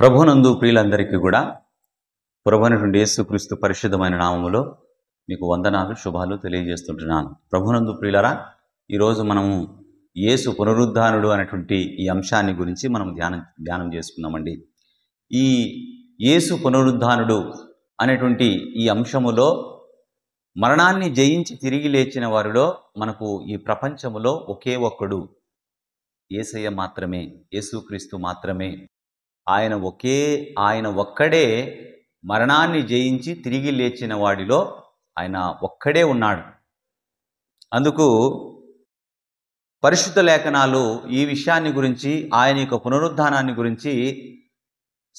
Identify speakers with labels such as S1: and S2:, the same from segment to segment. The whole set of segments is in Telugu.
S1: ప్రభునందు ప్రియులందరికీ కూడా ప్రభువైనటువంటి యేసుక్రీస్తు పరిశుద్ధమైన నామములో మీకు వందనాలు శుభాలు తెలియజేస్తుంటున్నాను. ప్రభునందు ప్రియులరా, ఈరోజు మనము యేసు పునరుద్ధానుడు అనేటువంటి ఈ అంశాన్ని గురించి మనం ధ్యానం చేసుకుందామండి. ఈ యేసు పునరుద్ధానుడు అనేటువంటి ఈ అంశములో మరణాన్ని జయించి తిరిగి లేచిన వారిలో మనకు ఈ ప్రపంచములో ఒకే ఒక్కడు యేసయ్య మాత్రమే, యేసుక్రీస్తు మాత్రమే. ఆయన ఒక్కడే మరణాన్ని జయించి తిరిగి లేచిన వాడిలో ఆయన ఒక్కడే ఉన్నాడు. అందుకు పరిశుద్ధ లేఖనాలు ఈ విషయాన్ని గురించి, ఆయన యొక్క పునరుద్ధానాన్ని గురించి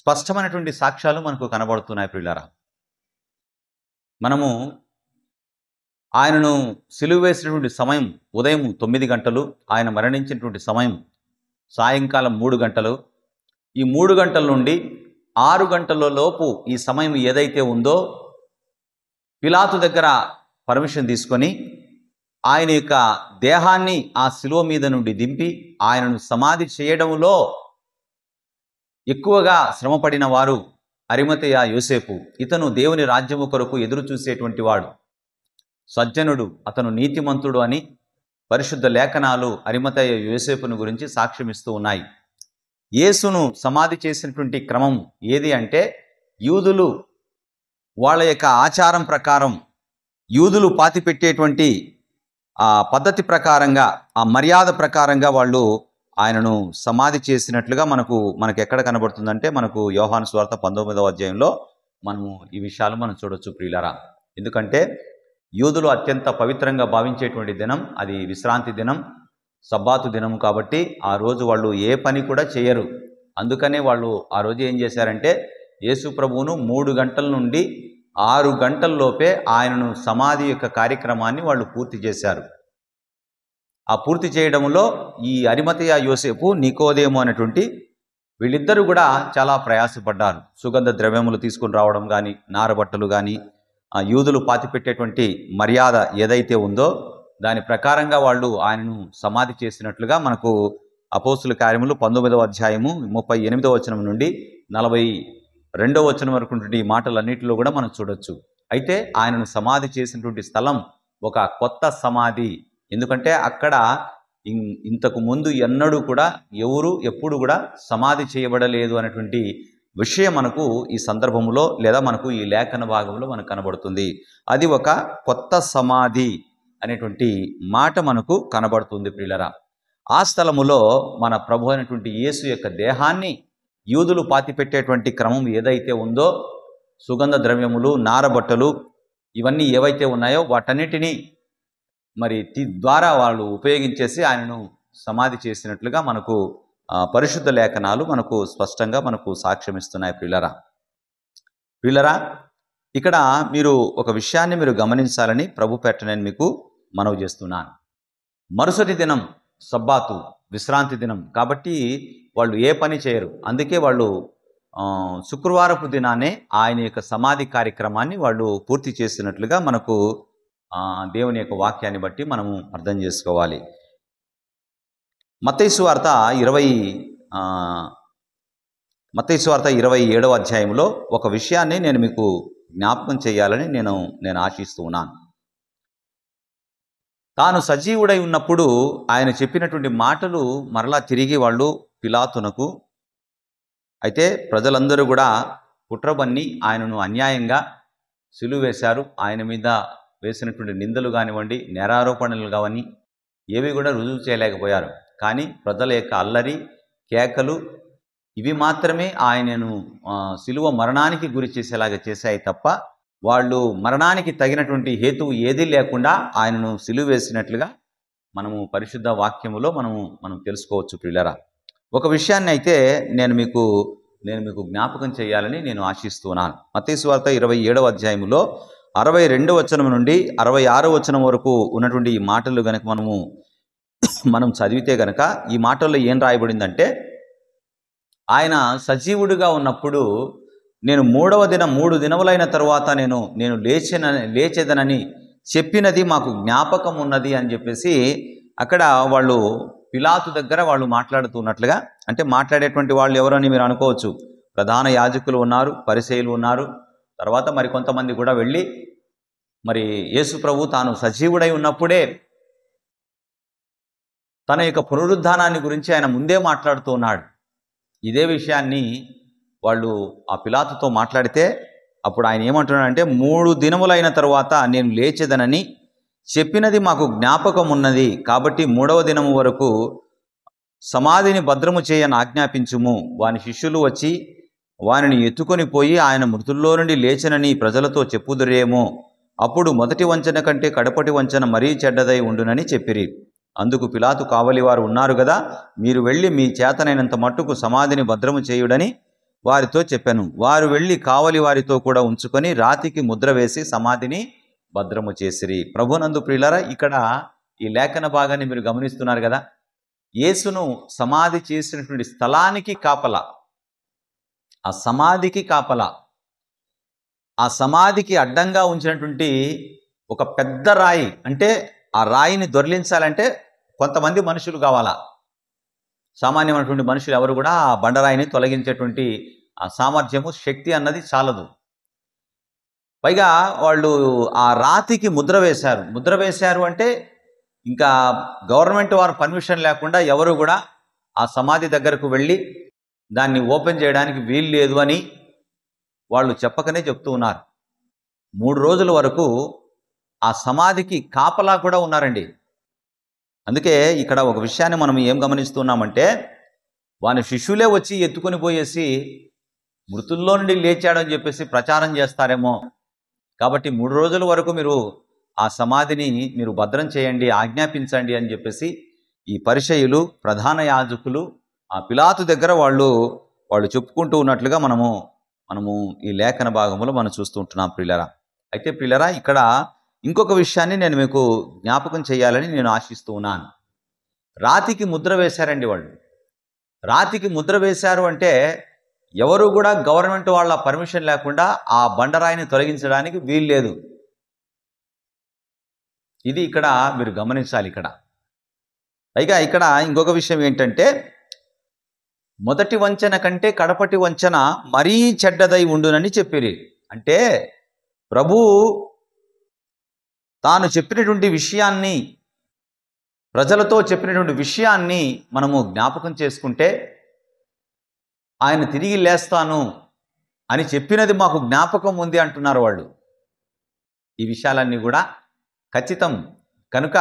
S1: స్పష్టమైనటువంటి సాక్ష్యాలు మనకు కనబడుతున్నాయి. ప్రియులారా, మనము ఆయనను సిలువ వేసినటువంటి సమయం ఉదయం 9 గంటలు, ఆయన మరణించినటువంటి సమయం సాయంకాలం 3 గంటలు. ఈ 3 గంటల నుండి 6 గంటల లోపు ఈ సమయం ఏదైతే ఉందో, పిలాతు దగ్గర పర్మిషన్ తీసుకొని ఆయన యొక్క దేహాన్ని ఆ శిలువ మీద నుండి దింపి ఆయనను సమాధి చేయడంలో ఎక్కువగా శ్రమపడిన వారు అరిమతయ యోసేపు. ఇతను దేవుని రాజ్యము కొరకు ఎదురు చూసేటువంటి వాడు, సజ్జనుడు, అతను నీతిమంతుడు అని పరిశుద్ధ లేఖనాలు అరిమతయ యోసేపును గురించి సాక్ష్యమిస్తూ ఉన్నాయి. యేసును సమాధి చేసినటువంటి క్రమం ఏది అంటే, యూదులు వాళ్ళ యొక్క ఆచారం ప్రకారం, యూదులు పాతిపెట్టేటువంటి ఆ పద్ధతి ప్రకారంగా, ఆ మర్యాద ప్రకారంగా వాళ్ళు ఆయనను సమాధి చేసినట్లుగా మనకు ఎక్కడ కనబడుతుందంటే, మనకు యోహాను సువార్త 19వ అధ్యాయంలో మనము ఈ విషయాలు మనం చూడొచ్చు ప్రియులారా. ఎందుకంటే యూదులు అత్యంత పవిత్రంగా భావించేటువంటి దినం అది విశ్రాంతి దినం, సబ్బాతు దినము. కాబట్టి ఆ రోజు వాళ్ళు ఏ పని కూడా చేయరు. అందుకనే వాళ్ళు ఆ రోజు ఏం చేశారంటే, యేసు ప్రభువును 3 గంటల నుండి 6 గంటల్లోపే ఆయనను సమాధి యొక్క కార్యక్రమాన్ని వాళ్ళు పూర్తి చేశారు. ఆ పూర్తి చేయడంలో ఈ అరిమతయ యోసేపు, నికోదేము అనేటువంటి వీళ్ళిద్దరూ కూడా చాలా ప్రయాసపడ్డారు. సుగంధ ద్రవ్యములు తీసుకుని రావడం కానీ, నారబట్టలు కానీ, ఆ యూదులు పాతిపెట్టేటువంటి మర్యాద ఏదైతే ఉందో దాని ప్రకారంగా వాళ్ళు ఆయనను సమాధి చేసినట్లుగా మనకు అపోస్తుల కార్యములు 19వ అధ్యాయము 38వ వచనం నుండి 42వ వచనం వరకు ఈ మాటలన్నిటిలో కూడా మనం చూడొచ్చు. అయితే ఆయనను సమాధి చేసినటువంటి స్థలం ఒక కొత్త సమాధి. ఎందుకంటే అక్కడ ఇంతకు ముందు ఎన్నడూ కూడా ఎవరు ఎప్పుడు కూడా సమాధి చేయబడలేదు అనేటువంటి విషయం మనకు ఈ సందర్భంలో లేదా మనకు ఈ లేఖన భాగంలో మనకు కనబడుతుంది. అది ఒక కొత్త సమాధి అనేటువంటి మాట మనకు కనబడుతుంది ప్రియులరా. ఆ స్థలములో మన ప్రభు అయినటువంటి యేసు యొక్క దేహాన్ని యూదులు పాతిపెట్టేటువంటి క్రమం ఏదైతే ఉందో, సుగంధ ద్రవ్యములు, నారబట్టలు, ఇవన్నీ ఏవైతే ఉన్నాయో వాటన్నిటినీ మరి ద్వారా వాళ్ళు ఉపయోగించేసి ఆయనను సమాధి చేసినట్లుగా మనకు పరిశుద్ధ లేఖనాలు మనకు స్పష్టంగా మనకు సాక్ష్యమిస్తున్నాయి. ప్రియులరా, ఇక్కడ మీరు ఒక విషయాన్ని మీరు గమనించాలని ప్రభు పేరట నేను మీకు మనవి చేస్తున్నాను. మరుసటి దినం సబ్బాతు, విశ్రాంతి దినం కాబట్టి వాళ్ళు ఏ పని చేయరు. అందుకే వాళ్ళు శుక్రవారపు దినానే ఆయన యొక్క సమాధి కార్యక్రమాన్ని వాళ్ళు పూర్తి చేసినట్లుగా మనకు దేవుని యొక్క వాక్యాన్ని బట్టి మనము అర్థం చేసుకోవాలి. మత్తయి సువార్త 27వ అధ్యాయంలో ఒక విషయాన్ని నేను మీకు జ్ఞాపకం చేయాలని నేను ఆశిస్తూ ఉన్నాను. తాను సజీవుడై ఉన్నప్పుడు ఆయన చెప్పినటువంటి మాటలు మరలా తిరిగి వాళ్ళు పిలాతునకు, అయితే ప్రజలందరూ కూడా కుట్రబన్ని ఆయనను అన్యాయంగా సిలువ వేశారు. ఆయన మీద వేసినటువంటి నిందలు కానివ్వండి, నేరారోపణలు కావని ఏవి కూడా రుజువు చేయలేకపోయారు. కానీ ప్రజల యొక్క అల్లరి, కేకలు ఇవి మాత్రమే ఆయనను సిలువ మరణానికి గురి చేసేలాగా చేశాయి తప్ప వాళ్ళు మరణానికి తగినటువంటి హేతువు ఏదీ లేకుండా ఆయనను సిలువ వేసినట్లుగా మనము పరిశుద్ధ వాక్యములో మనం తెలుసుకోవచ్చు ప్రియులరా. ఒక విషయాన్ని అయితే నేను మీకు జ్ఞాపకం చేయాలని నేను ఆశిస్తున్నాను. మత్తయి సువార్త 27వ అధ్యాయములో 62వ వచనం నుండి 66వ వచనం వరకు ఉన్నటువంటి ఈ మాటలు కనుక మనం చదివితే కనుక ఈ మాటల్లో ఏం రాయబడిందంటే, ఆయన సజీవుడిగా ఉన్నప్పుడు నేను 3 దినములైన తరువాత నేను లేచేదనని చెప్పినది మాకు జ్ఞాపకం ఉన్నది అని చెప్పేసి అక్కడ వాళ్ళు పిలాతు దగ్గర వాళ్ళు మాట్లాడుతున్నట్లుగా, అంటే మాట్లాడేటువంటి వాళ్ళు ఎవరని మీరు అనుకోవచ్చు. ప్రధాన యాజకులు ఉన్నారు, పరిసయ్యులు ఉన్నారు. తర్వాత మరి కొంతమంది కూడా వెళ్ళి మరి యేసు ప్రభు తాను సజీవుడై ఉన్నప్పుడే తన యొక్క పునరుద్ధానాన్ని గురించి ఆయన ముందే మాట్లాడుతూ ఉన్నాడు. ఇదే విషయాన్ని వాళ్ళు ఆ పిలాతుతో మాట్లాడితే అప్పుడు ఆయన ఏమంటున్నాడంటే, 3 దినములైన తరువాత నేను లేచెదనని చెప్పినది మాకు జ్ఞాపకం ఉన్నది. కాబట్టి 3వ దినము వరకు సమాధిని భద్రము చేయని ఆజ్ఞాపించుము. వాని శిష్యులు వచ్చి వానిని ఎత్తుకొని పోయి ఆయన మృతుల్లో నుండి లేచనని ప్రజలతో చెప్పుదురేమో. అప్పుడు మొదటి వంచన కంటే కడపటి వంచన మరీ చెడ్డదై ఉండునని చెప్పిరి. అందుకు పిలాతు, కావలివారు ఉన్నారు కదా, మీరు వెళ్ళి మీ చేతనైనంత మట్టుకు సమాధిని భద్రము చేయుడని వారితో చెప్పాను. వారు వెళ్ళి కావలి వారితో కూడా ఉంచుకొని రాతికి ముద్ర వేసి సమాధిని భద్రము చేసిరి. ప్రభునందు ప్రియులారా, ఇక్కడ ఈ లేఖన భాగాన్ని మీరు గమనిస్తున్నారు కదా. యేసును సమాధి చేసినటువంటి స్థలానికి కాపలా, ఆ సమాధికి కాపలా, ఆ సమాధికి అడ్డంగా ఉంచినటువంటి ఒక పెద్ద రాయి, అంటే ఆ రాయిని దొర్లించాలంటే కొంతమంది మనుషులు కావాలా. సామాన్యమైనటువంటి మనుషులు ఎవరు కూడా ఆ బండరాయిని తొలగించేటువంటి ఆ సామర్థ్యము, శక్తి అన్నది చాలదు. పైగా వాళ్ళు ఆ రాతికి ముద్ర వేశారు. ముద్ర వేశారు అంటే ఇంకా గవర్నమెంట్ వారు పర్మిషన్ లేకుండా ఎవరు కూడా ఆ సమాధి దగ్గరకు వెళ్ళి దాన్ని ఓపెన్ చేయడానికి వీలు లేదు అని వాళ్ళు చెప్పకనే చెప్తూ ఉన్నారు. 3 రోజుల వరకు ఆ సమాధికి కాపలా కూడా ఉన్నారండి. అందుకే ఇక్కడ ఒక విషయాన్ని మనం ఏం గమనిస్తున్నామంటే, వాని శిష్యులే వచ్చి ఎత్తుకొని పోయేసి మృతుల్లో నుండి లేచాడని చెప్పేసి ప్రచారం చేస్తారేమో. కాబట్టి 3 రోజుల వరకు మీరు ఆ సమాధిని మీరు భద్రం చేయండి, ఆజ్ఞాపించండి అని చెప్పేసి ఈ పరిసయ్యులు, ప్రధాన యాజకులు ఆ పిలాతు దగ్గర వాళ్ళు చెప్పుకుంటూ ఉన్నట్లుగా మనము ఈ లేఖన భాగంలో మనం చూస్తూ ఉంటున్నాం ప్రియులరా. అయితే ప్రియులరా, ఇక్కడ ఇంకొక విషయాన్ని నేను మీకు జ్ఞాపకం చేయాలని నేను ఆశిస్తూ ఉన్నాను. రాతికి ముద్ర వేశారండి వాళ్ళు. రాతికి ముద్ర వేశారు అంటే ఎవరు కూడా గవర్నమెంట్ వాళ్ళ పర్మిషన్ లేకుండా ఆ బండరాయిని తొలగించడానికి వీలు లేదు. ఇది ఇక్కడ మీరు గమనించాలి. పైగా ఇక్కడ ఇంకొక విషయం ఏంటంటే, మొదటి వంచన కంటే కడపటి వంచన మరీ చెడ్డదై ఉండునని చెప్పిరి. అంటే ప్రభు తాను చెప్పినటువంటి విషయాన్ని, ప్రజలతో చెప్పినటువంటి విషయాన్ని మనము జ్ఞాపకం చేసుకుంటే, ఆయన తిరిగి లేస్తాను అని చెప్పినది మాకు జ్ఞాపకం ఉంది అంటున్నారు వాళ్ళు. ఈ విషయాలన్నీ కూడా ఖచ్చితం కనుక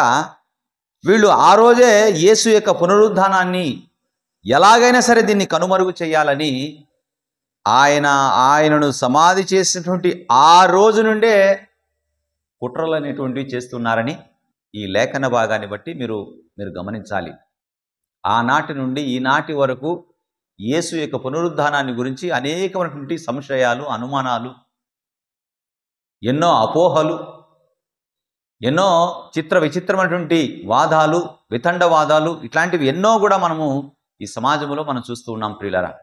S1: వీళ్ళు ఆ రోజే యేసు యొక్క పునరుద్ధానాన్ని ఎలాగైనా సరే దీన్ని కనుమరుగు చేయాలని ఆయనను సమాధి చేసినటువంటి ఆ రోజు నుండే కుట్రలు అనేటువంటివి చేస్తున్నారని ఈ లేఖన భాగాన్ని బట్టి మీరు గమనించాలి. ఆనాటి నుండి ఈనాటి వరకు యేసు యొక్క పునరుద్ధానాన్ని గురించి అనేకమైనటువంటి సంశయాలు, అనుమానాలు, ఎన్నో అపోహలు, ఎన్నో విచిత్రమైనటువంటి వాదాలు, వితండవాదాలు, ఇట్లాంటివి ఎన్నో కూడా మనము ఈ సమాజంలో మనం చూస్తూ ఉన్నాం ప్రియులరా.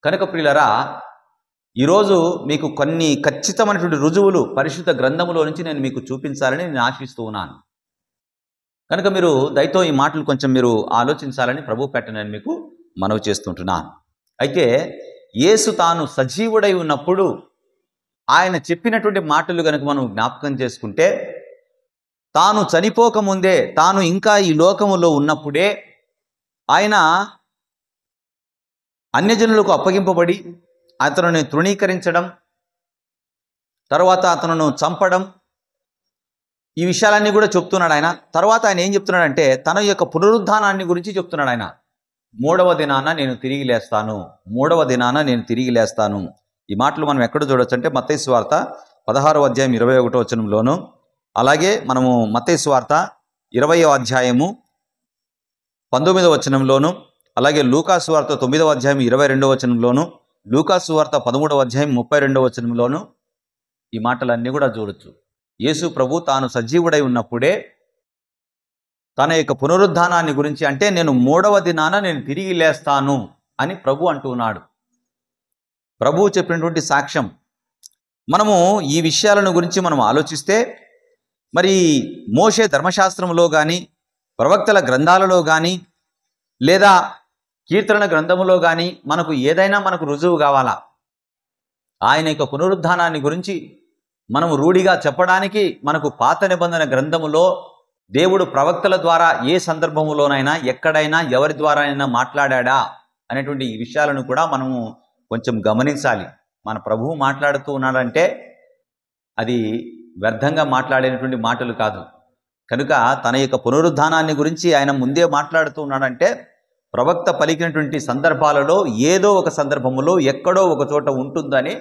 S1: కనుక ప్రియులరా, ఈరోజు మీకు కొన్ని ఖచ్చితమైనటువంటి రుజువులు పరిశుద్ధ గ్రంథములో నుంచి నేను మీకు చూపించాలని నేను ఆశిస్తూ ఉన్నాను. కనుక మీరు దయతో ఈ మాటలు కొంచెం మీరు ఆలోచించాలని ప్రభు పెట్ట నేను మీకు మనవి చేస్తుంటున్నాను. అయితే యేసు తాను సజీవుడై ఉన్నప్పుడు ఆయన చెప్పినటువంటి మాటలు కనుక మనం జ్ఞాపకం చేసుకుంటే, తాను చనిపోకముందే, తాను ఇంకా ఈ లోకములో ఉన్నప్పుడే ఆయన అన్యజనులకు అప్పగింపబడి అతనిని తృణీకరించడం, తర్వాత అతను చంపడం, ఈ విషయాలన్నీ కూడా చెప్తున్నాడు ఆయన. తర్వాత ఆయన ఏం చెప్తున్నాడంటే, తన యొక్క పునరుద్ధానాన్ని గురించి చెప్తున్నాడు ఆయన. 3వ దినాన నేను తిరిగి లేస్తాను, 3వ దినాన నేను తిరిగి లేస్తాను. ఈ మాటలు మనం ఎక్కడ చూడొచ్చు అంటే మత్తయి సువార్త 16వ అధ్యాయం 21వ వచనంలోను, అలాగే మనము మత్తయి సువార్త 20వ అధ్యాయము 19వ వచనంలోను, అలాగే లూకా సువార్త 9వ అధ్యాయం 22వ వచనంలోను, లూకా సువార్త 13వ అధ్యాయం 32వ వచనంలోను ఈ మాటలన్నీ కూడా చూడొచ్చు. యేసు ప్రభు తాను సజీవుడై ఉన్నప్పుడే తన యొక్క పునరుద్ధానాన్ని గురించి, అంటే నేను 3వ దినాన నేను తిరిగి లేస్తాను అని ప్రభు అంటూ ఉన్నాడు. ప్రభువు చెప్పినటువంటి సాక్ష్యం. మనము ఈ విషయాలను గురించి మనం ఆలోచిస్తే, మరి మోషే ధర్మశాస్త్రంలో కానీ, ప్రవక్తల గ్రంథాలలో కానీ, లేదా కీర్తన గ్రంథములో కానీ మనకు ఏదైనా మనకు రుజువు కావాలా, ఆయన యొక్క పునరుద్ధానాన్ని గురించి మనము రూఢిగా చెప్పడానికి మనకు పాత నిబంధన గ్రంథములో దేవుడు ప్రవక్తల ద్వారా ఏ సందర్భములోనైనా ఎక్కడైనా ఎవరి ద్వారా అయినా మాట్లాడా అనేటువంటి ఈ విషయాలను కూడా మనము కొంచెం గమనించాలి. మన ప్రభువు మాట్లాడుతూ ఉన్నాడంటే అది వ్యర్థంగా మాట్లాడేటువంటి మాటలు కాదు. కనుక తన యొక్క పునరుద్ధానాన్ని గురించి ఆయన ముందే మాట్లాడుతూ ఉన్నాడంటే ప్రవక్త పలికినటువంటి సందర్భాలలో ఏదో ఒక సందర్భములో ఎక్కడో ఒక చోట ఉంటుందని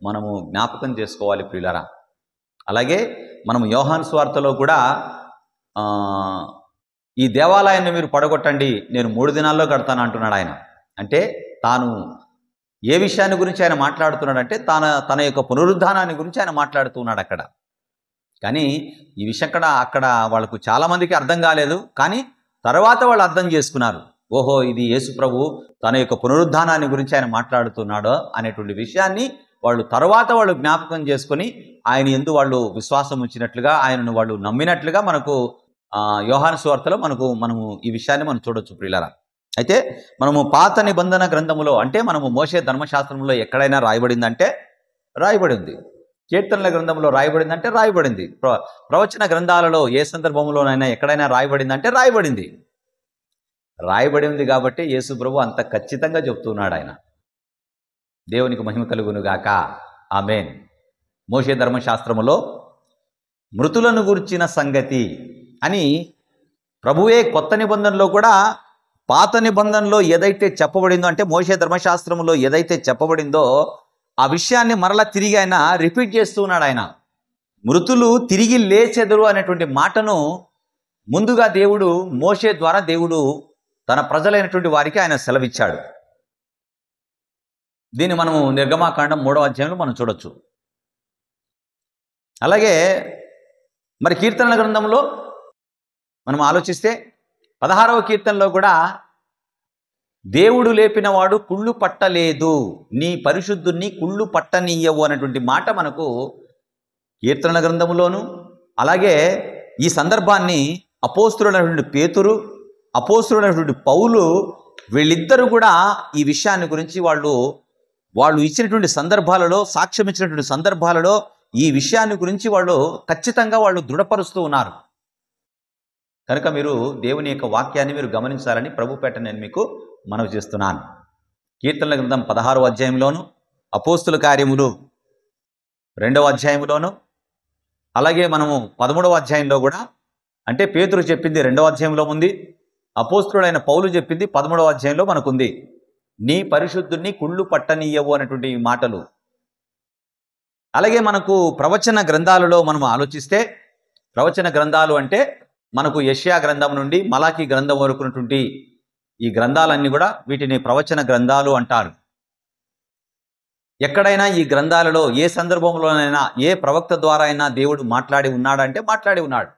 S1: మనము జ్ఞాపకం చేసుకోవాలి ప్రియులారా. అలాగే మనం యోహాను సువార్తలో కూడా ఈ దేవాలయాన్ని మీరు పడగొట్టండి, నేను 3 దినాల్లో కడతాను అంటున్నాడు ఆయన. అంటే తాను ఏ విషయాన్ని గురించి ఆయన మాట్లాడుతున్నాడంటే తన యొక్క పునరుద్ధానాన్ని గురించి ఆయన మాట్లాడుతున్నాడు అక్కడ. కానీ ఈ విషయం అక్కడ వాళ్ళకు చాలామందికి అర్థం కాలేదు. కానీ తర్వాత వాళ్ళు అర్థం చేసుకున్నారు, ఓహో ఇది యేసు ప్రభు తన యొక్క పునరుద్ధానాన్ని గురించి ఆయన మాట్లాడుతున్నాడో అనేటువంటి విషయాన్ని వాళ్ళు జ్ఞాపకం చేసుకొని ఆయన యందు వాళ్ళు విశ్వాసం ఉంచినట్లుగా, ఆయనను వాళ్ళు నమ్మినట్లుగా మనకు యోహాను సువార్తలో మనము ఈ విషయాన్ని మనం చూడొచ్చు ప్రియులారా. అయితే మనము పాత నిబంధన గ్రంథములో అంటే మనము మోషే ధర్మశాస్త్రంలో ఎక్కడైనా రాయబడిందంటే రాయబడింది, కీర్తనల గ్రంథంలో రాయబడిందంటే రాయబడింది, ప్రవచన గ్రంథాలలో ఏ సందర్భంలోనైనా ఎక్కడైనా రాయబడిందంటే రాయబడింది కాబట్టి యేసు ప్రభు అంత ఖచ్చితంగా చెప్తున్నాడు ఆయన. దేవునికి మహిమ కలుగునుగాక, ఆమేన్. మోషే ధర్మశాస్త్రములో మృతులను గురించిన సంగతి అని ప్రభువే కొత్త నిబంధనలో కూడా పాత నిబంధనలో ఏదైతే చెప్పబడిందో అంటే మోషే ధర్మశాస్త్రములో ఏదైతే చెప్పబడిందో ఆ విషయాన్ని మరలా తిరిగి ఆయన రిపీట్ చేస్తూ ఉన్నాడు. ఆయన మృతులు తిరిగి లేచెదరు అనేటువంటి మాటను ముందుగా మోషే ద్వారా దేవుడు తన ప్రజలైనటువంటి వారికి ఆయన సెలవిచ్చాడు. దీన్ని మనము నిర్గమాకాండం 3వ అధ్యాయంలో మనం చూడొచ్చు. అలాగే మరి కీర్తనల గ్రంథంలో మనం ఆలోచిస్తే 16వ కీర్తనలో కూడా దేవుడు లేపినవాడు కుళ్ళు పట్టలేదు, నీ పరిశుద్ధుణ్ణి కుళ్ళు పట్టనీయవు అనేటువంటి మాట మనకు కీర్తనల గ్రంథంలోను, అలాగే ఈ సందర్భాన్ని అపోస్తులుడైనటువంటి పేతురు, అపోస్తులుడైనటువంటి పౌలు వీళ్ళిద్దరూ కూడా ఈ విషయాన్ని గురించి వాళ్ళు ఇచ్చినటువంటి సందర్భాలలో, సాక్ష్యం ఇచ్చినటువంటి సందర్భాలలో ఈ విషయాన్ని గురించి వాళ్ళు ఖచ్చితంగా దృఢపరుస్తూ ఉన్నారు. కనుక మీరు దేవుని యొక్క వాక్యాన్ని మీరు గమనించాలని ప్రభుపేట నేను మీకు మనవి చేస్తున్నాను. కీర్తనల గ్రంథం 16వ అధ్యాయంలోను, అపోస్తుల కార్యములు 2వ అధ్యాయంలోను, అలాగే మనము 13వ అధ్యాయంలో కూడా అంటే పేతురు చెప్పింది 2వ అధ్యాయంలో ఉంది, అపోస్తులుడైన పౌలు చెప్పింది 13వ అధ్యాయంలో మనకుంది. నీ పరిశుద్ధుణ్ణి కుళ్ళు పట్టనీయవు అనేటువంటి మాటలు. అలాగే మనకు ప్రవచన గ్రంథాలలో మనం ఆలోచిస్తే ప్రవచన గ్రంథాలు అంటే మనకు యెషయా గ్రంథం నుండి మలాకీ గ్రంథం వరకు ఉన్నటువంటి ఈ గ్రంథాలన్నీ కూడా వీటిని ప్రవచన గ్రంథాలు అంటారు. ఎక్కడైనా ఈ గ్రంథాలలో ఏ సందర్భంలోనైనా ఏ ప్రవక్త ద్వారా అయినా దేవుడు మాట్లాడి ఉన్నాడంటే మాట్లాడి ఉన్నాడు.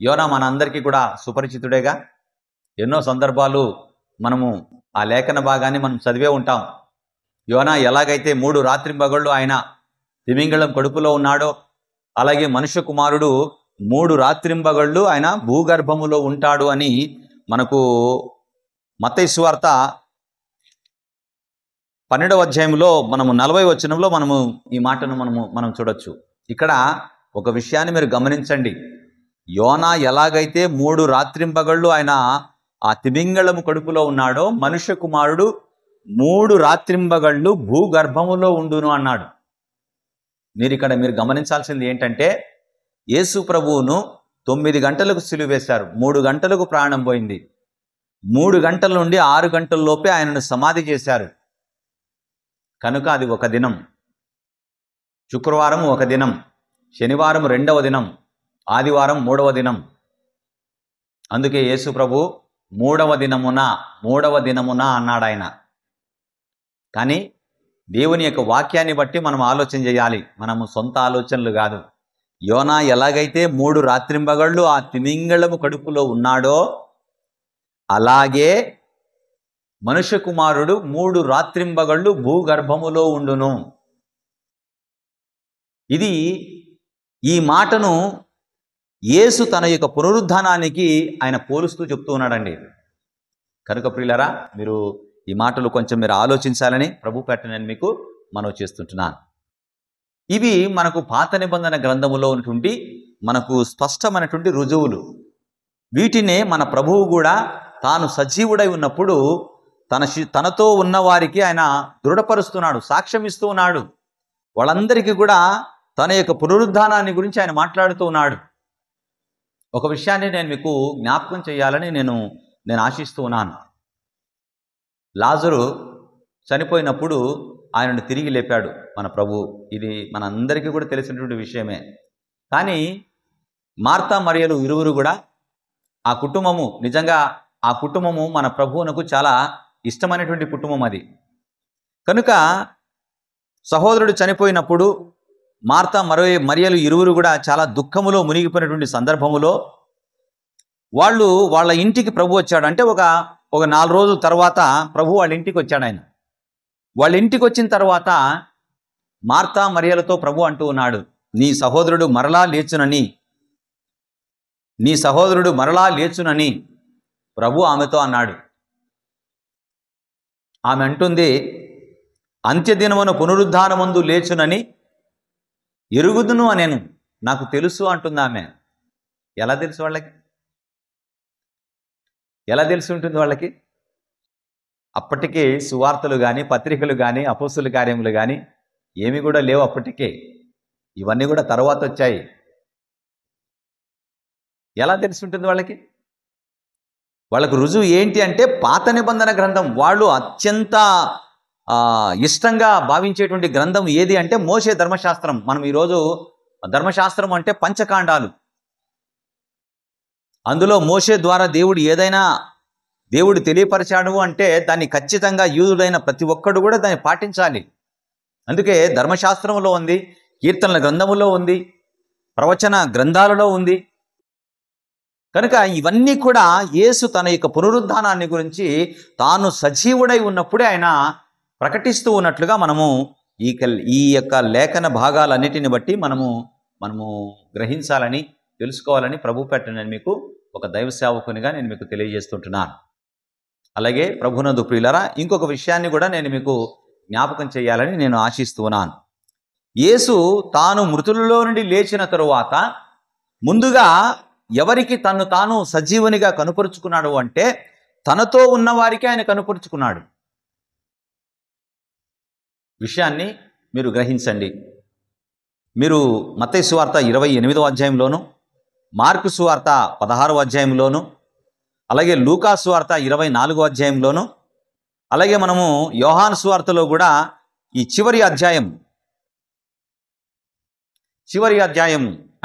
S1: యోనా మన అందరికీ కూడా సుపరిచితుడేగా. ఎన్నో సందర్భాలు మనము ఆ లేఖన భాగాన్ని మనం చదివే ఉంటాం. యోనా ఎలాగైతే 3 రాత్రింబగళ్ళు ఆయన తిమింగళం కడుపులో ఉన్నాడో అలాగే మనుష్య కుమారుడు 3 రాత్రింబగళ్ళు ఆయన భూగర్భములో ఉంటాడు అని మనకు మత్తయి సువార్త 12వ అధ్యాయంలో మనము 40వ వచనంలో మనము ఈ మాటను మనం చూడొచ్చు. ఇక్కడ ఒక విషయాన్ని మీరు గమనించండి. యోనా ఎలాగైతే 3 రాత్రింబగళ్ళు ఆయన ఆ తిమింగళము కడుపులో ఉన్నాడో మనుష్య కుమారుడు 3 రాత్రింబగళ్ళు భూగర్భములో ఉండును అన్నాడు. మీరు గమనించాల్సింది ఏంటంటే యేసు ప్రభువును 9 గంటలకు సిలువ వేశారు, 3 గంటలకు ప్రాణం పోయింది, 3 గంటల నుండి 6 గంటల లోపే ఆయనను సమాధి చేశారు. కనుక అది ఒక దినం, శుక్రవారం ఒక దినం, శనివారం 2వ దినం, ఆదివారం 3వ దినం. అందుకే యేసు ప్రభు 3వ దినమున అన్నాడు ఆయన. కానీ దేవుని యొక్క వాక్యాన్ని బట్టి మనం ఆలోచన చేయాలి, మనము సొంత ఆలోచనలు కాదు. యోనా ఎలాగైతే 3 రాత్రింబగళ్ళు ఆ తిమింగళము కడుపులో ఉన్నాడో అలాగే మనుష్య కుమారుడు 3 రాత్రింబగళ్ళు భూగర్భములో ఉండును. ఈ మాటను యేసు తన యొక్క పునరుద్ధానానికి ఆయన పోలుస్తూ చెప్తూ ఉన్నాడండి. కనుక ప్రియులారా, మీరు ఈ మాటలు కొంచెం మీరు ఆలోచించాలని ప్రభు పేట నేను మీకు మనవి చేస్తుంటున్నాను. ఇవి మనకు పాత నిబంధన గ్రంథములో ఉన్నటువంటి మనకు స్పష్టమైనటువంటి రుజువులు. వీటినే మన ప్రభువు కూడా తాను సజీవుడై ఉన్నప్పుడు తనతో ఉన్న వారికి ఆయన దృఢపరుస్తున్నాడు, సాక్ష్యం ఇస్తూ ఉన్నాడు. వాళ్ళందరికీ కూడా తన యొక్క పునరుద్ధానాన్ని గురించి ఆయన మాట్లాడుతూ ఉన్నాడు. ఒక విషయాన్ని నేను మీకు జ్ఞాపకం చేయాలని నేను ఆశిస్తూ ఉన్నాను. లాజరు చనిపోయినప్పుడు ఆయనను తిరిగి లేపాడు మన ప్రభువు. ఇది మనందరికీ కూడా తెలిసినటువంటి విషయమే. కానీ మార్తా మరియలు ఇరువురు కూడా ఆ కుటుంబము, నిజంగా ఆ కుటుంబము మన ప్రభువునకు చాలా ఇష్టమైనటువంటి కుటుంబం అది. కనుక సహోదరుడు చనిపోయినప్పుడు మార్తా మరియలు ఇరువురు కూడా చాలా దుఃఖములో మునిగిపోయినటువంటి సందర్భములో వాళ్ళ ఇంటికి ప్రభు వచ్చాడు. అంటే ఒక 4 రోజుల తర్వాత ప్రభు వాళ్ళ ఇంటికి వచ్చాడు. ఆయన వాళ్ళ ఇంటికి వచ్చిన తర్వాత మార్తా మరియలతో ప్రభు అంటూ ఉన్నాడు, నీ సహోదరుడు మరలా లేచునని ప్రభు ఆమెతో అన్నాడు. ఆమె అంటుంది, అంత్యదినమున పునరుద్ధానమందు లేచునని ఎరుగుదును అనేను, నాకు తెలుసు అంటుంది ఆమె. ఎలా తెలుసు వాళ్ళకి? ఎలా తెలిసి ఉంటుంది వాళ్ళకి? అప్పటికే సువార్తలు కానీ, పత్రికలు కానీ, అపోస్తుల కార్యములు కానీ ఏమి కూడా లేవు అప్పటికే. ఇవన్నీ కూడా తర్వాత వచ్చాయి. ఎలా తెలిసి ఉంటుంది వాళ్ళకి? వాళ్ళకు రుజువు ఏంటి అంటే పాత నిబంధన గ్రంథం. వాళ్ళు అత్యంత ఇష్టంగా భావించేటువంటి గ్రంథం ఏది అంటే మోషే ధర్మశాస్త్రం. మనం ఈరోజు ధర్మశాస్త్రం అంటే పంచకాండాలు. అందులో మోషే ద్వారా దేవుడు తెలియపరిచాడు అంటే దాన్ని ఖచ్చితంగా యూదుడైన ప్రతి ఒక్కడు కూడా దాన్ని పాటించాలి. అందుకే ధర్మశాస్త్రంలో ఉంది, కీర్తనల గ్రంథములో ఉంది, ప్రవచన గ్రంథాలలో ఉంది. కనుక ఇవన్నీ కూడా యేసు తన యొక్క పునరుద్ధానాన్ని గురించి తాను సజీవుడై ఉన్నప్పుడే ఆయన ప్రకటిస్తూ ఉన్నట్లుగా మనము ఈ యొక్క లేఖన భాగాలన్నిటిని బట్టి మనము గ్రహించాలని, తెలుసుకోవాలని ప్రభు పేట నేను మీకు ఒక దైవ సేవకునిగా నేను మీకు తెలియజేస్తుంటున్నాను. అలాగే ప్రభునందు ప్రియులారా, ఇంకొక విషయాన్ని కూడా నేను మీకు జ్ఞాపకం చేయాలని నేను ఆశిస్తున్నాను. యేసు తాను మృతులలో నుండి లేచిన తరువాత ముందుగా ఎవరికి తాను సజీవునిగా కనుపరుచుకున్నాడు అంటే తనతో ఉన్నవారికి ఆయన కనుపరుచుకున్నాడు. విషయాన్ని మీరు గ్రహించండి. మీరు మత్తయి సువార్త 28వ అధ్యాయంలోను, మార్కు సువార్త 16వ అధ్యాయంలోను, అలాగే లూకా సువార్త 24వ అధ్యాయంలోను, అలాగే మనము యోహాను సువార్తలో కూడా ఈ చివరి అధ్యాయం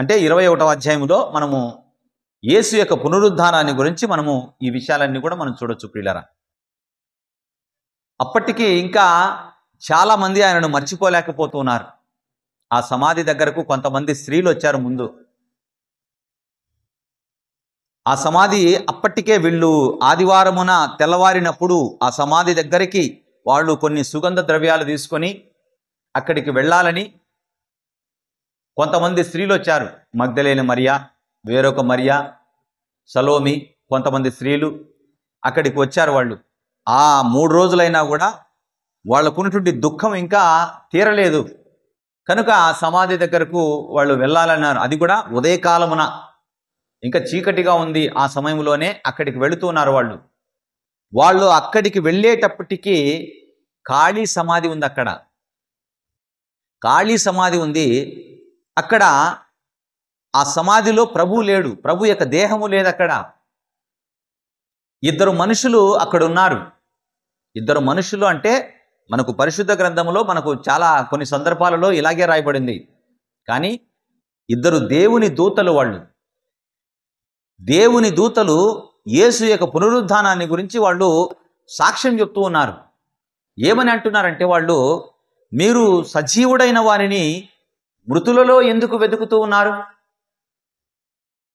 S1: అంటే 21వ అధ్యాయంలో మనము యేసు యొక్క పునరుద్ధానాన్ని గురించి మనము ఈ విషయాలన్నీ కూడా మనం చూడొచ్చు ప్రియులారా. అప్పటికి ఇంకా చాలామంది ఆయనను మర్చిపోలేకపోతున్నారు. ఆ సమాధి దగ్గరకు కొంతమంది స్త్రీలు వచ్చారు ముందు. ఆ సమాధి అప్పటికే వీళ్ళు ఆదివారమున తెల్లవారినప్పుడు ఆ సమాధి దగ్గరికి వాళ్ళు కొన్ని సుగంధ ద్రవ్యాలు తీసుకొని అక్కడికి వెళ్ళాలని కొంతమంది స్త్రీలు వచ్చారు. మగ్దలేని మరియా, వేరొక మరియా, సలోమి, కొంతమంది స్త్రీలు అక్కడికి వచ్చారు. వాళ్ళు ఆ 3 రోజులైనా కూడా వాళ్ళకున్నటువంటి దుఃఖం ఇంకా తీరలేదు. కనుక ఆ సమాధి దగ్గరకు వాళ్ళు వెళ్ళాలన్నారు. అది కూడా ఉదయకాలమున, ఇంకా చీకటిగా ఉంది. ఆ సమయంలోనే అక్కడికి వెళుతున్నారు వాళ్ళు అక్కడికి వెళ్ళేటప్పటికీ ఖాళీ సమాధి ఉంది. ఖాళీ సమాధి ఉంది. అక్కడ ఆ సమాధిలో ప్రభు లేడు, ప్రభు యొక్క దేహము లేదు. అక్కడ 2 మనుషులు అక్కడ ఉన్నారు. 2 మనుషులు అంటే మనకు పరిశుద్ధ గ్రంథంలో మనకు చాలా కొన్ని సందర్భాలలో ఇలాగే రాయబడింది. కానీ 2 దేవుని దూతలు, వాళ్ళు దేవుని దూతలు యేసు యొక్క పునరుద్ధానాన్ని గురించి వాళ్ళు సాక్ష్యం చెప్తూ ఉన్నారు. ఏమని అంటున్నారంటే వాళ్ళు, మీరు సజీవుడైన వారిని మృతులలో ఎందుకు వెతుకుతూ ఉన్నారు?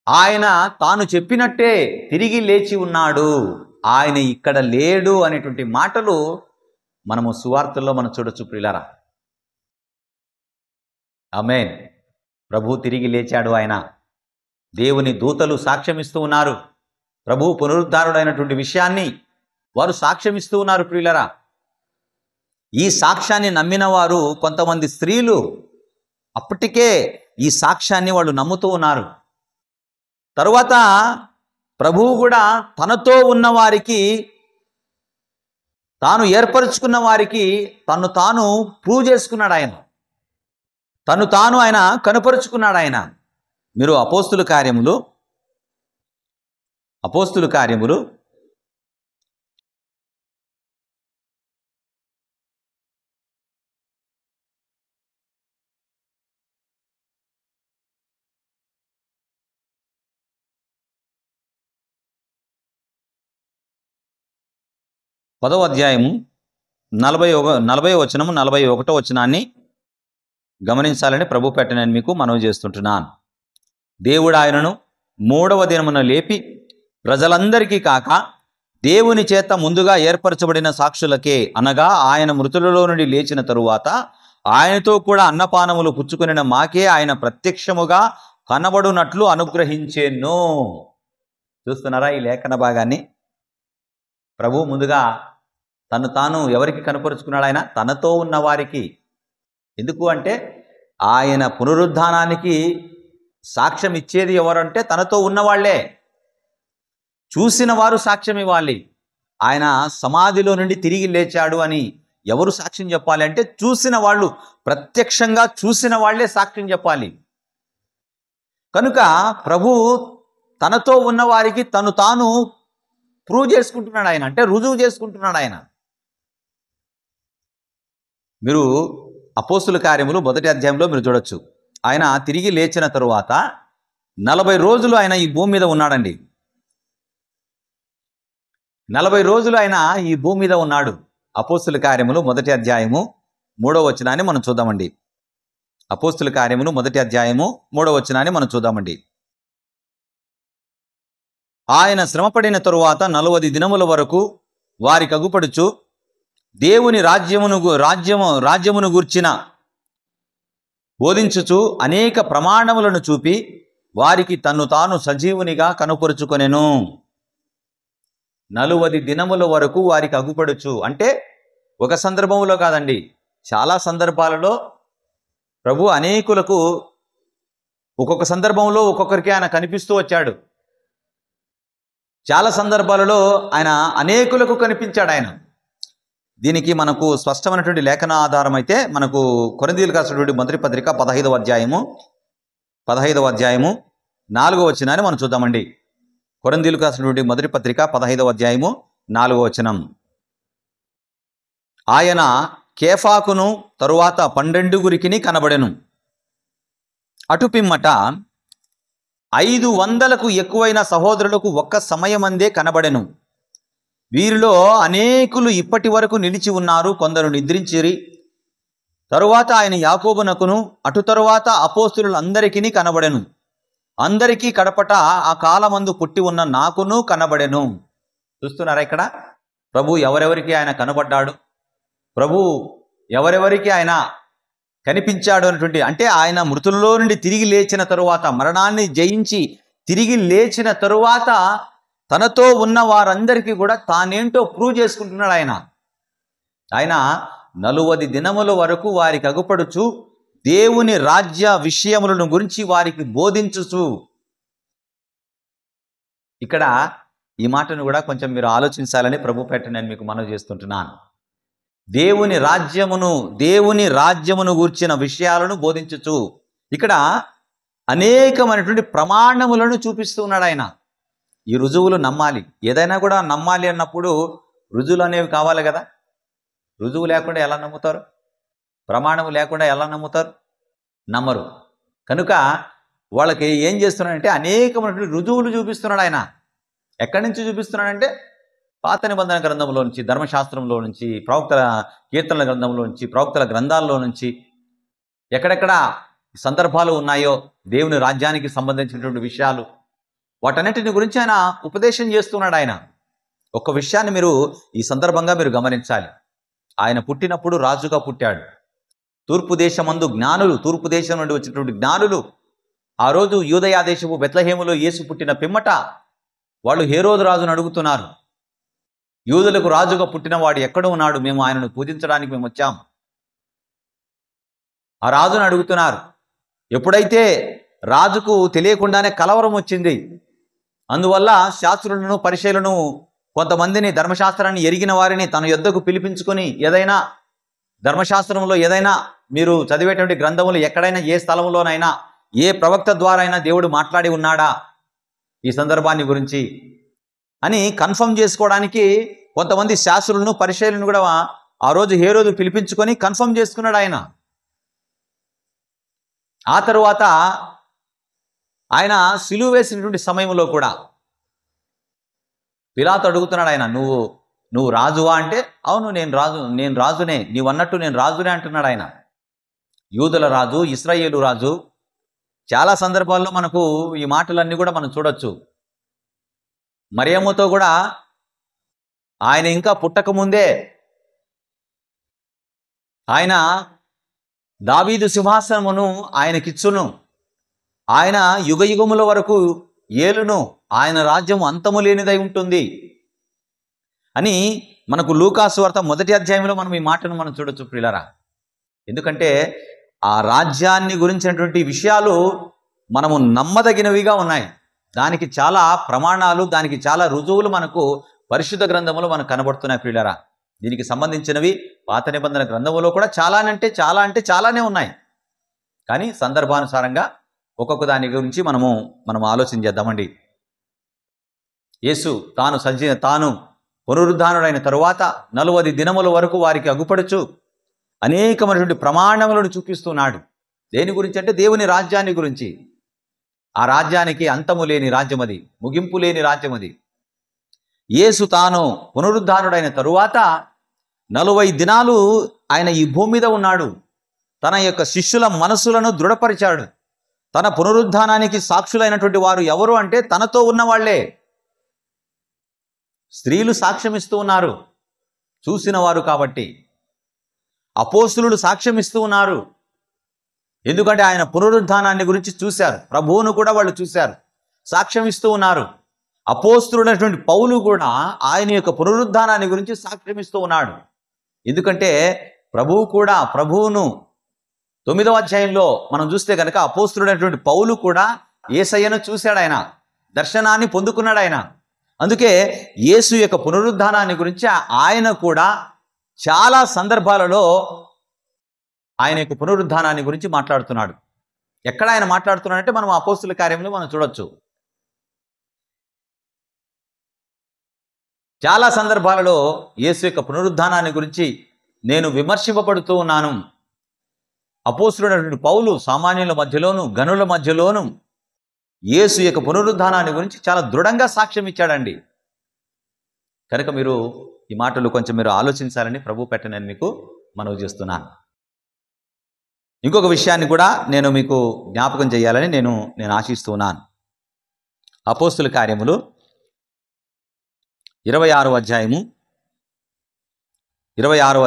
S1: ఆయన తాను చెప్పినట్టే తిరిగి లేచి ఉన్నాడు, ఆయన ఇక్కడ లేడు అనేటువంటి మాటలు మనము సువార్తల్లో మనం చూడొచ్చు ప్రియులారా. ఆమేన్. ప్రభు తిరిగి లేచాడు. ఆయన దేవుని దూతలు సాక్ష్యం ఇస్తూ ఉన్నారు. ప్రభు పునరుద్ధారుడైనటువంటి విషయాన్ని వారు సాక్ష్యం ఇస్తూ ఉన్నారు ప్రియులరా. ఈ సాక్ష్యాన్ని నమ్మిన వారు కొంతమంది స్త్రీలు అప్పటికే ఈ సాక్ష్యాన్ని వాళ్ళు నమ్ముతూ ఉన్నారు. తరువాత ప్రభువు కూడా తనతో ఉన్న వారికి, తాను ఏర్పరచుకున్న వారికి తను తాను ప్రూవ్ చేసుకున్నాడు. ఆయన కనుపరుచుకున్నాడు. మీరు అపోస్తుల కార్యములు 10వ అధ్యాయము 40వ వచనము 41వ వచనాన్ని గమనించాలని ప్రభు పేరట నేను మీకు మనవి చేస్తుంటున్నాను. దేవుడు ఆయనను 3వ దినమున లేపి ప్రజలందరికీ కాక దేవుని చేత ముందుగా ఏర్పరచబడిన సాక్షులకే, అనగా ఆయన మృతులలో నుండి లేచిన తరువాత ఆయనతో కూడా అన్నపానములు పుచ్చుకొనిన మాకే ఆయన ప్రత్యక్షముగా కనబడునట్లు అనుగ్రహించెను. చూస్తున్నారా ఈ లేఖన భాగాన్ని? ప్రభు ముందుగా తను తాను ఎవరికి కనపరుచుకున్నాడు? ఆయన తనతో ఉన్న వారికి. ఎందుకు అంటే ఆయన పునరుద్ధానానికి సాక్ష్యం ఇచ్చేది ఎవరంటే తనతో ఉన్నవాళ్లే. చూసిన వారు సాక్ష్యం ఇవ్వాలి. ఆయన సమాధిలో నుండి తిరిగి లేచాడు అని ఎవరు సాక్ష్యం చెప్పాలి అంటే చూసిన వాళ్ళు, ప్రత్యక్షంగా చూసిన వాళ్లే సాక్ష్యం చెప్పాలి. కనుక ప్రభు తనతో ఉన్న వారికి తను తాను ప్రూవ్ చేసుకుంటున్నాడు. ఆయన అంటే రుజువు చేసుకుంటున్నాడు. ఆయన మీరు అపోస్తుల కార్యములు 1వ అధ్యాయంలో మీరు చూడొచ్చు. ఆయన తిరిగి లేచిన తరువాత 40 రోజులు ఆయన ఈ భూమి మీద ఉన్నాడండి. 40 రోజులు ఆయన ఈ భూమి మీద ఉన్నాడు. అపోస్తుల కార్యములు 1వ అధ్యాయము 3వ వచనాన్ని మనం చూద్దామండి. అపోస్తుల కార్యములు 1వ అధ్యాయము 3వ వచనాన్ని మనం చూద్దామండి. ఆయన శ్రమపడిన తరువాత 40 దినముల వరకు వారికి అగుపడుచు దేవుని రాజ్యమును గూర్చిన బోధించుచు అనేక ప్రమాణములను చూపి వారికి తన్ను తాను సజీవునిగా కనుపరుచుకొనెను. 40 దినముల వరకు వారికి అగుపడుచు అంటే ఒక సందర్భంలో కాదండి, చాలా సందర్భాలలో ప్రభు అనేకులకు ఒక్కొక్క సందర్భంలో ఒక్కొక్కరికి ఆయన కనిపిస్తూ వచ్చాడు. చాలా సందర్భాలలో ఆయన అనేకులకు కనిపించాడు. ఆయన దీనికి మనకు స్పష్టమైనటువంటి లేఖన ఆధారం అయితే మనకు కొరింథీయులకు రాసినటువంటి మొదటి పత్రిక 15వ అధ్యాయము 4వ వచనాన్ని మనం చూద్దామండి. కొరింథీయులకు రాసినటువంటి మొదటి పత్రిక 15వ అధ్యాయము 4వ వచనం. ఆయన కేఫాకును తరువాత 12 కనబడెను. అటు పిమ్మట 500కు ఎక్కువైన సహోదరులకు ఒక్క సమయమందే కనబడెను. వీరిలో అనేకులు ఇప్పటి వరకు నిలిచి ఉన్నారు, కొందరు నిద్రించిరి. తరువాత ఆయన యాకోబునకును అటు తరువాత అపోస్తలులందరికీ కనబడెను. అందరికీ కడపట ఆ కాలమందు పుట్టి ఉన్న నాకును కనబడెను. చూస్తున్నారా ఇక్కడ ప్రభు ఎవరెవరికి ఆయన కనబడ్డాడు, ప్రభు ఎవరెవరికి ఆయన కనిపించాడు అనేటువంటి, అంటే ఆయన మృతుల్లో నుండి తిరిగి లేచిన తరువాత, మరణాన్ని జయించి తిరిగి లేచిన తరువాత తనతో ఉన్న వారందరికీ కూడా తానేంటో ప్రూవ్ చేసుకుంటున్నాడు. ఆయన 40 దినముల వరకు వారికి అగుపడుచు దేవుని రాజ్య విషయములను గురించి వారికి బోధించుచు. ఇక్కడ ఈ మాటను కూడా కొంచెం మీరు ఆలోచించాలని ప్రభు పేట నేను మీకు మనవి చేస్తుంటున్నాను. దేవుని రాజ్యమును గూర్చిన విషయాలను బోధించుచు. ఇక్కడ అనేకమైనటువంటి ప్రమాణములను చూపిస్తూ ఉన్నాడు ఆయన. ఈ రుజువులు నమ్మాలి. ఏదైనా కూడా నమ్మాలి అన్నప్పుడు రుజువులు అనేవి కావాలి కదా. రుజువు లేకుండా ఎలా నమ్ముతారు? ప్రమాణము లేకుండా ఎలా నమ్ముతారు? నమ్మరు. కనుక వాళ్ళకి ఏం చేస్తున్నాడంటే అనేకమైనటువంటి రుజువులు చూపిస్తున్నాడు ఆయన. ఎక్కడి నుంచి చూపిస్తున్నాడంటే పాత నిబంధన గ్రంథంలో నుంచి, ధర్మశాస్త్రంలో నుంచి, ప్రవక్తల కీర్తనల గ్రంథంలో నుంచి, ప్రవక్తల గ్రంథాల్లో నుంచి ఎక్కడెక్కడ సందర్భాలు ఉన్నాయో దేవుని రాజ్యానికి సంబంధించినటువంటి విషయాలు, వాటన్నిటిని గురించి ఆయన ఉపదేశం చేస్తున్నాడు. ఆయన ఒక విషయాన్ని మీరు ఈ సందర్భంగా మీరు గమనించాలి. ఆయన పుట్టినప్పుడు రాజుగా పుట్టాడు. తూర్పు దేశమందు జ్ఞానులు, తూర్పు దేశం నుండి వచ్చినటువంటి జ్ఞానులు ఆ రోజు యూదయా దేశపు బెత్లెహేములో యేసు పుట్టిన పిమ్మట వాళ్ళు హేరోదు రాజును అడుగుతున్నారు, యూదులకు రాజుగా పుట్టినవాడు ఎక్కడ ఉన్నాడు? మేము ఆయనను పూజించడానికి మేము వచ్చాం. ఆ రాజును అడుగుతున్నారు. ఎప్పుడైతే రాజుకు తెలియకుండానే కలవరం వచ్చింది, అందువల్ల శాస్త్రులను పరిచయులను కొంతమందిని ధర్మశాస్త్రాన్ని ఎరిగిన వారిని తన యొద్దకు పిలిపించుకొని ఏదైనా ధర్మశాస్త్రంలో ఏదైనా మీరు చదివేటువంటి గ్రంథములు ఎక్కడైనా ఏ స్థలంలోనైనా ఏ ప్రవక్త ద్వారా అయినా దేవుడు మాట్లాడి ఉన్నాడా ఈ సందర్భాన్ని గురించి అని కన్ఫర్మ్ చేసుకోవడానికి కొంతమంది శాస్త్రులను పరిచయులను కూడా ఆ రోజు హేరోదు పిలిపించుకొని కన్ఫర్మ్ చేసుకున్నాడు ఆయన. ఆ తరువాత ఆయన సిలువ వేసినటువంటి సమయంలో కూడా పిలాతు అడుగుతున్నాడు ఆయన, నువ్వు రాజువా అంటే, అవును నేను రాజునే, నీవు అన్నట్టు నేను రాజునే అంటున్నాడు ఆయన. యూదుల రాజు, ఇశ్రాయేలు రాజు. చాలా సందర్భాల్లో మనకు ఈ మాటలన్నీ కూడా మనం చూడొచ్చు. మరియమ్మతో కూడా ఆయన ఇంకా పుట్టక ముందే ఆయన దావీదు సింహాసనమును ఆయనకిచ్చును, ఆయన యుగయుగముల వరకు ఏలును, ఆయన రాజ్యం అంతము లేనిదై ఉంటుంది అని మనకు లూకాసు వార్త 1వ అధ్యాయంలో మనం ఈ మాటను మనం చూడొచ్చు ప్రియులారా. ఎందుకంటే ఆ రాజ్యాన్ని గురించినటువంటి విషయాలు మనము నమ్మదగినవిగా ఉన్నాయి. దానికి చాలా ప్రమాణాలు, దానికి చాలా రుజువులు మనకు పరిశుద్ధ గ్రంథములో మనకు కనబడుతున్నాయి ప్రియులారా. దీనికి సంబంధించినవి పాత నిబంధన గ్రంథములో కూడా చాలానే ఉన్నాయి. కానీ సందర్భానుసారంగా ఒక్కొక్క దాని గురించి మనం ఆలోచన చేద్దామండి. యేసు తాను పునరుద్ధానుడైన తరువాత 40 దినముల వరకు వారికి అగుపడుచు అనేకమైనటువంటి ప్రమాణములను చూపిస్తున్నాడు. దేని గురించి అంటే దేవుని రాజ్యాన్ని గురించి. ఆ రాజ్యానికి అంతము లేని రాజ్యం అది, ముగింపు లేని రాజ్యం అది. యేసు తాను పునరుద్ధానుడైన తరువాత 40 దినాలు ఆయన ఈ భూమి మీద ఉన్నాడు. తన యొక్క శిష్యుల మనసులను దృఢపరిచాడు. తన పునరుద్ధానానికి సాక్షులైనటువంటి వారు ఎవరు అంటే తనతో ఉన్నవాళ్లే. స్త్రీలు సాక్ష్యం ఇస్తూ ఉన్నారు, చూసిన వారు కాబట్టి. అపోస్తులు సాక్ష్యం ఇస్తూ ఉన్నారు, ఎందుకంటే ఆయన పునరుద్ధానాన్ని గురించి చూశారు. ప్రభువును కూడా వాళ్ళు చూశారు, సాక్ష్యం ఇస్తూ ఉన్నారు. అపోస్తులుడైనటువంటి పౌలు కూడా ఆయన యొక్క పునరుద్ధానాన్ని గురించి సాక్ష్యం ఇస్తూ ఉన్నాడు. ఎందుకంటే ప్రభువును 9వ అధ్యాయంలో మనం చూస్తే కనుక అపోస్తులుడైనటువంటి పౌలు కూడా యేసయ్యను చూశాడు, ఆయన దర్శనాన్ని పొందుకున్నాడు ఆయన. అందుకే యేసు యొక్క పునరుద్ధానాన్ని గురించి ఆయన కూడా చాలా సందర్భాలలో ఆయన యొక్క పునరుద్ధానాన్ని గురించి మాట్లాడుతున్నాడు. ఎక్కడ ఆయన మాట్లాడుతున్నాడంటే మనం అపోస్తుల కార్యంలో మనం చూడొచ్చు. చాలా సందర్భాలలో యేసు యొక్క పునరుద్ధానాన్ని గురించి నేను విమర్శింపబడుతూ ఉన్నాను. అపోస్తులుడైనటువంటి పౌలు సామాన్యుల మధ్యలోను గనుల మధ్యలోను యేసు యొక్క పునరుద్ధానాన్ని గురించి చాలా దృఢంగా సాక్ష్యం ఇచ్చాడండి. కనుక మీరు ఈ మాటలు కొంచెం మీరు ఆలోచించాలని ప్రభు పెట్టనని మీకు మనవి చేస్తున్నాను. ఇంకొక విషయాన్ని కూడా నేను మీకు జ్ఞాపకం చేయాలని నేను ఆశిస్తున్నాను. అపోస్తుల కార్యములు 26వ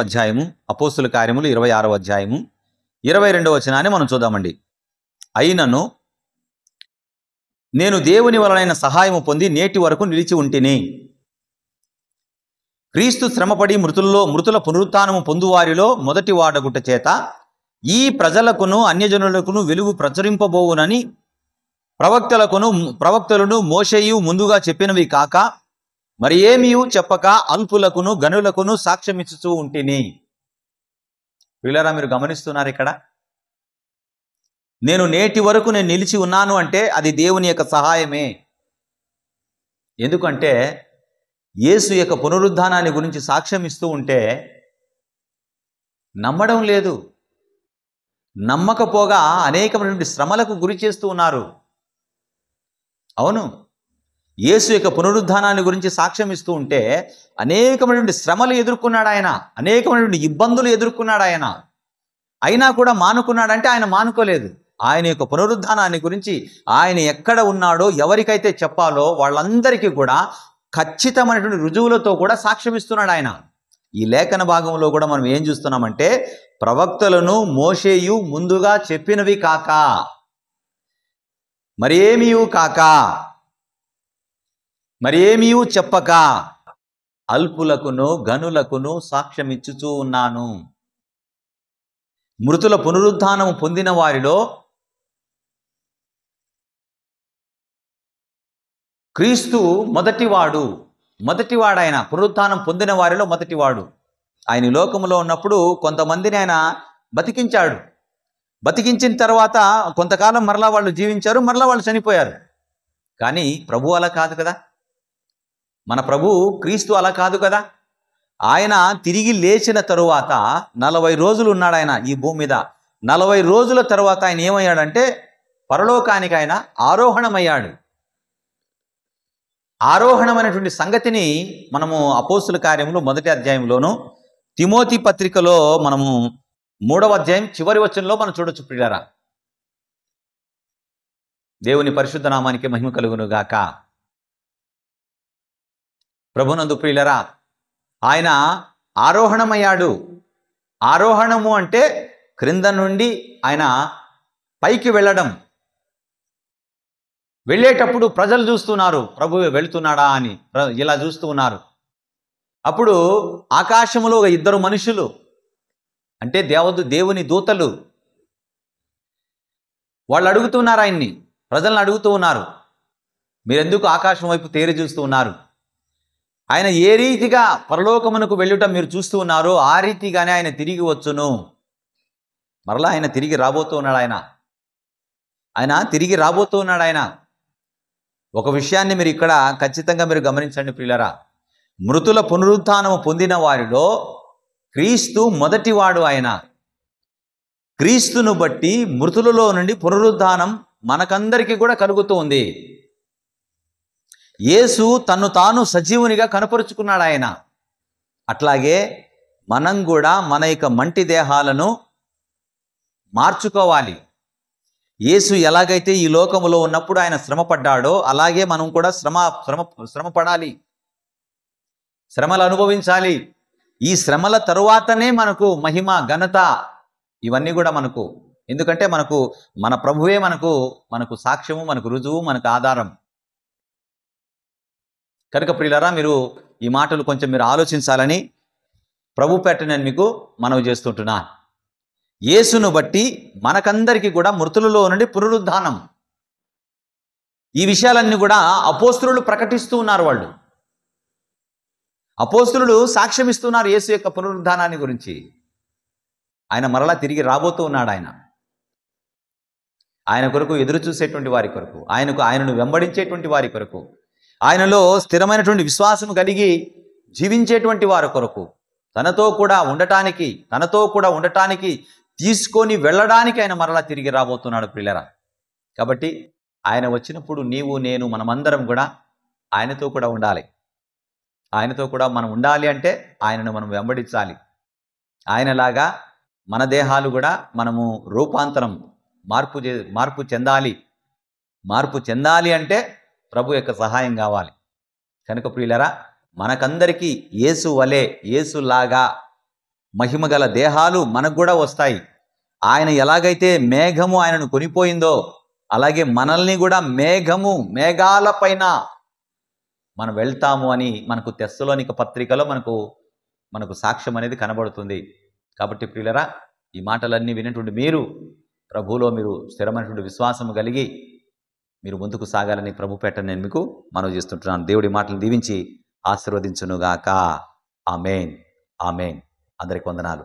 S1: అధ్యాయము అపోస్తుల కార్యములు 26వ అధ్యాయము 22వ వచనాన్ని మనం చూద్దామండి. అయినను నేను దేవుని వలనైన సహాయము పొంది నేటి వరకు నిలిచి ఉంటిని. క్రీస్తు శ్రమపడి మృతుల పునరుత్థానము పొందువారిలో మొదటి వాడగుట చేత ఈ ప్రజలకును అన్యజనులకును వెలుగు ప్రచురింపబోవునని ప్రవక్తలను మోషేయు ముందుగా చెప్పినవి కాక మరి ఏమీయు చెప్పక అల్పులకును గనులకును సాక్ష్యమిచ్చుతూ ఉంటిని. వీళ్ళరా మీరు గమనిస్తున్నారు, ఇక్కడ నేను నేటి వరకు నిలిచి ఉన్నాను అంటే అది దేవుని యొక్క సహాయమే. ఎందుకంటే యేసు యొక్క పునరుద్ధానాన్ని గురించి సాక్ష్యం ఇస్తూ ఉంటే నమ్మడం లేదు, నమ్మకపోగా అనేకమైనటువంటి శ్రమలకు గురి చేస్తూ ఉన్నారు. అవును, యేసు యొక్క పునరుద్ధానాన్ని గురించి సాక్ష్యం ఇస్తూ ఉంటే అనేకమైనటువంటి శ్రమలు ఎదుర్కొన్నాడు ఆయన, అనేకమైనటువంటి ఇబ్బందులు ఎదుర్కొన్నాడు ఆయన. అయినా కూడా మానుకున్నాడంటే ఆయన మానుకోలేదు. ఆయన యొక్క పునరుద్ధానాన్ని గురించి ఆయన ఎక్కడ ఉన్నాడో ఎవరికైతే చెప్పాలో వాళ్ళందరికీ కూడా ఖచ్చితమైనటువంటి రుజువులతో కూడా సాక్ష్యం ఇస్తున్నాడు ఆయన. ఈ లేఖన భాగంలో కూడా మనం ఏం చూస్తున్నామంటే ప్రవక్తలను మోషేయు ముందుగా చెప్పినవి కాక మరేమీయు చెప్పక అల్పులకును గనులకును సాక్ష్యమిచ్చుచూ ఉన్నాను. మృతుల పునరుద్ధానము పొందిన వారిలో క్రీస్తు మొదటివాడాయన. పునరుద్ధానం పొందిన వారిలో మొదటివాడు. ఆయన ఈ లోకములో ఉన్నప్పుడు కొంతమందిని ఆయన బతికించాడు. బతికించిన తర్వాత కొంతకాలం మరలా వాళ్ళు జీవించారు, మరలా వాళ్ళు చనిపోయారు. కానీ ప్రభు అలా కాదు కదా. మన ప్రభు క్రీస్తు అలా కాదు కదా. ఆయన తిరిగి లేచిన తరువాత 40 రోజులు ఉన్నాడు ఆయన ఈ భూమి మీద. 40 రోజుల తరువాత ఆయన ఏమయ్యాడంటే పరలోకానికి ఆయన ఆరోహణమయ్యాడు. ఆరోహణమైనటువంటి సంగతిని మనము అపోస్తుల కార్యములు 1వ అధ్యాయంలోను, తిమోతి పత్రికలో మనము 3వ అధ్యాయం చివరి వచనంలో మనం చూడొచ్చు ప్రియులారా. దేవుని పరిశుద్ధ నామానికి మహిమ కలుగును గాక. ప్రభునందు ప్రియులారా, ఆయన ఆరోహణమయ్యాడు. ఆరోహణము అంటే క్రింద నుండి ఆయన పైకి వెళ్ళడం. వెళ్ళేటప్పుడు ప్రజలు చూస్తున్నారు, ప్రభు వెళ్తున్నాడా అని ఇలా చూస్తూ ఉన్నారు. అప్పుడు ఆకాశములో 2 మనుషులు, అంటే దేవుని దూతలు, వాళ్ళు అడుగుతున్నారు ఆయన్ని, ప్రజలను అడుగుతూ ఉన్నారు, మీరెందుకు ఆకాశం వైపు తేరి చూస్తూ ఉన్నారు? ఆయన ఏ రీతిగా పరలోకమునకు వెళ్ళుట మీరు చూస్తూ ఉన్నారో ఆ రీతిగానే ఆయన తిరిగి వచ్చును. మరలా ఆయన తిరిగి రాబోతూ ఉన్నాడు. ఆయన తిరిగి రాబోతూ ఉన్నాడు. ఆయన ఒక విషయాన్ని మీరు ఇక్కడ ఖచ్చితంగా మీరు గమనించండి ప్రియులారా. మృతుల పునరుత్థానము పొందిన వారిలో క్రీస్తు మొదటివాడు. ఆయన క్రీస్తును బట్టి మృతులలో నుండి పునరుత్థానం మనకందరికీ కూడా కలుగుతూ ఉంది. యేసు తన్ను తాను సజీవునిగా కనపరుచుకున్నాడు ఆయన. అట్లాగే మనం కూడా మన యొక్క మంటి దేహాలను మార్చుకోవాలి. యేసు ఎలాగైతే ఈ లోకములో ఉన్నప్పుడు ఆయన శ్రమ పడ్డాడో అలాగే మనం కూడా శ్రమ పడాలి, శ్రమలు అనుభవించాలి. ఈ శ్రమల తరువాతనే మనకు మహిమ, ఘనత ఇవన్నీ కూడా మనకు. ఎందుకంటే మన ప్రభువే మనకు సాక్ష్యము, మనకు రుజువు, మనకు ఆధారం. కనుక ప్రియులారా, మీరు ఈ మాటలు కొంచెం మీరు ఆలోచించాలని ప్రభు పేట నేను మీకు మనవి చేస్తుంటున్నా. యేసును బట్టి మనకందరికీ కూడా మృతులలో నుండి పునరుద్ధానం, ఈ విషయాలన్నీ కూడా అపోస్తలులు ప్రకటిస్తూ ఉన్నారు. వాళ్ళు అపోస్తలులు సాక్ష్యం ఇస్తున్నారు యేసు యొక్క పునరుద్ధానాన్ని గురించి. ఆయన మరలా తిరిగి రాబోతూ ఉన్నాడు. ఆయన కొరకు ఎదురు చూసేటువంటి వారి కొరకు, ఆయనను వెంబడించేటువంటి వారి కొరకు, ఆయనలో స్థిరమైనటువంటి విశ్వాసం కలిగి జీవించేటువంటి వారి కొరకు, తనతో కూడా ఉండటానికి తీసుకొని వెళ్ళడానికి ఆయన మరలా తిరిగి రాబోతున్నాడు ప్రియులారా. కాబట్టి ఆయన వచ్చినప్పుడు నీవు నేను మనమందరం కూడా ఆయనతో కూడా ఉండాలి. ఆయనతో కూడా మనం ఉండాలి అంటే ఆయనను మనం వెంబడించాలి. ఆయనలాగా మన దేహాలు కూడా మనము రూపాంతరం మార్పు చెందాలి. మార్పు చెందాలి అంటే ప్రభు యొక్క సహాయం కావాలి. కనుక ప్రియులారా, మనకందరికీ యేసు వలె, యేసులాగా మహిమగల దేహాలు మనకు కూడా వస్తాయి. ఆయన ఎలాగైతే మేఘము ఆయనను కొనిపోయిందో అలాగే మనల్ని కూడా మేఘాల పైన మనం వెళ్తాము అని మనకు తెస్సలోనిక పత్రికలో మనకు సాక్ష్యం అనేది కనబడుతుంది. కాబట్టి ప్రియులారా, ఈ మాటలన్నీ వినేటువంటి మీరు ప్రభువులో మీరు స్థిరమైనటువంటి విశ్వాసము కలిగి మీరు ముందుకు సాగాలని ప్రభు పేట నేను మీకు మనవి చేస్తుంటున్నాను. దేవుడి మాటలు దీవించి ఆశీర్వదించునుగాక. ఆమేన్. ఆమేన్. అందరికి వందనాలు.